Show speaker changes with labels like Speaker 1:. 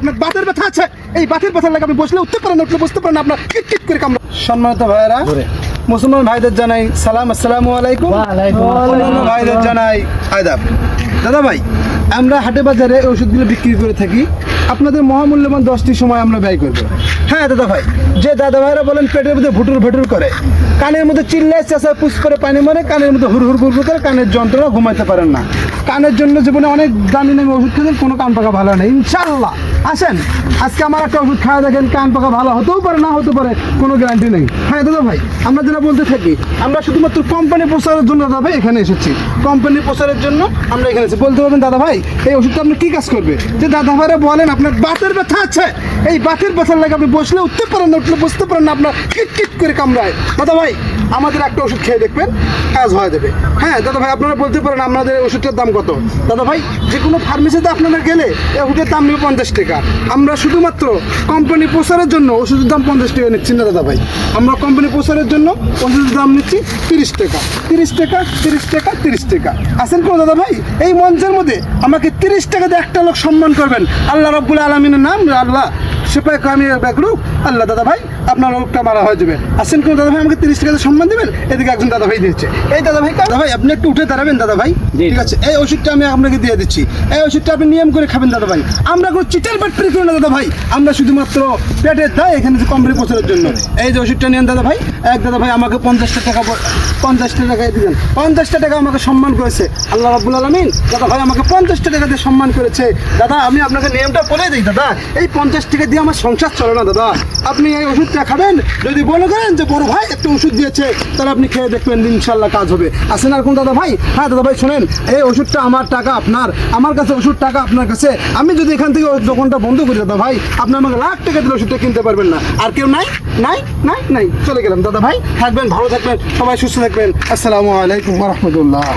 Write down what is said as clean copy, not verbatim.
Speaker 1: আপনার বাতের ব্যথা আছে, এই বাতের ব্যথার লাগে আপনি বসলে উঠতে পারেন, উঠলে বসতে পারেন, আপনার কিট কিট করে কামড়া। সম্মানিত ভাইয়েরা, মুসলমান ভাইদের জানাই সালাম, আসসালামু আলাইকুম। অন্যান্য ভাইদের জানাই আদাব। দাদা ভাই, আমরা হাটে বাজারে এই ওষুধগুলো বিক্রি করে থাকি, আপনাদের মহামূল্যবান 10টি সময় আমরা ব্যয় করবো। হ্যাঁ দাদা ভাই, যে দাদা ভাইরা বলেন পেটের মধ্যে ভুটুর ভুটুর করে, কানের মধ্যে চিল্লায় চেঁচায় পুষ করে পানি মারে, কানের মধ্যে হুড় হুড় হুড় করে, কানের যন্ত্রণা, ঘুমাইতে পারেন না, কানের জন্য জীবনে অনেক দামি দামি ওষুধ খেতেন, কোনো কান পাকা ভালো নেই ইনশাআল্লাহ। আসেন আজকে আমার একটা ওষুধ খাওয়া দেখেন, কান পাকা ভালো হতেও পারে, না হতে পারে, কোনো গ্যারান্টি নেই। হ্যাঁ দাদা ভাই, আমরা যেটা বলতে থাকি, আমরা শুধুমাত্র কোম্পানি প্রচারের জন্য দাদা ভাই এখানে এসেছি, কোম্পানি প্রচারের জন্য আমরা এখানে এসেছি। বলতে পারবেন দাদা ভাই এই ওষুধটা আপনি কী কাজ করবে? যে দাদা ভাইরা বলেন আপনার বাতের ব্যথা আছে, এই বাতের ব্যথার লাগে আপনি বসলে উঠতে পারেন না, উঠলে বসতে পারেন না, আপনার কিট কিট করে কামড়ায়। দাদা ভাই আমাদের একটা ওষুধ খেয়ে দেখবেন, কাজ হয়ে যাবে। হ্যাঁ দাদা ভাই, আপনারা বলতে পারেন আপনাদের ওষুধটার দাম কত? দাদা ভাই, যে কোনো ফার্মেসিতে আপনারা গেলে এই ওষুধের দাম নেবে 50 টাকা। আমরা শুধুমাত্র কোম্পানি প্রচারের জন্য ওষুধের দাম 50 টাকা নিচ্ছি না দাদা ভাই, আমরা কোম্পানি প্রচারের জন্য ওষুধের দাম নিচ্ছি 30 টাকা, 30 টাকা, 30 টাকা, 30 টাকা। আসেন কোনো দাদা ভাই, এই মঞ্চের মধ্যে আমাকে 30 টাকা দিয়ে একটা লোক সম্মান করবেন, আল্লাহ রাব্বুল আলামিনের নাম আল্লাহ সেপাই কামি ব্যাগরু আল্লাহ। দাদা ভাই আপনার লোকটা মারা হয়ে যাবে। আসেন কোন দাদা ভাই, আমাকে 30 টাকা সম্মান দেবেন। এদিকে একজন দাদা ভাই দিয়েছে, এই দাদা ভাই, দাদা ভাই আপনি একটু উঠে দাঁড়াবেন দাদা ভাই, ঠিক আছে? এই ওষুধটা আমি আপনাকে দিয়ে দিচ্ছি, এই ওষুধটা আপনি নিয়ম করে খাবেন দাদা ভাই। আমরা কোনো চিটার বাটপারি করি না দাদা ভাই, আমরা শুধুমাত্র পেটের দায় এখানে যে কোম্পানি প্রচারের জন্য এই যে ওষুধটা নেন দাদা ভাই। এক দাদা ভাই আমাকে 50 টাকা 50 টাকায় দিলেন, 50 টাকা আমাকে সম্মান করেছে আল্লাহ রাব্বুল আলামিন। দাদা ভাই আমাকে 50 টাকা দিয়ে সম্মান করেছে। দাদা আমি আপনাকে নিয়মটা বলে দিই দাদা, এই 50 টাকা দিয়ে আমার সংসার চলে না দাদা। আপনি এই ওষুধটা খাবেন, যদি মনে করেন যে বড় ভাই একটা ওষুধ দিয়েছে, তাহলে আপনি খেয়ে দেখবেন ইনশাল্লাহ কাজ হবে। আসেন আর কোন দাদা ভাই? হ্যাঁ দাদা ভাই শোনেন, এই ওষুধটা আমার টাকা আপনার, আমার কাছে ওষুধ টাকা আপনার কাছে। আমি যদি এখান থেকে দোকানটা বন্ধ করি দাদা ভাই, আপনি আমাকে লাখ টাকা দিলে ওষুধটা কিনতে পারবেন না। আর কেউ নাই নাই নাই নাই, চলে গেলাম দাদা ভাই। থাকবেন, ভালো থাকবেন, সবাই সুস্থ থাকবেন। আসসালামু আলাইকুম ওয়া রাহমাতুল্লাহ।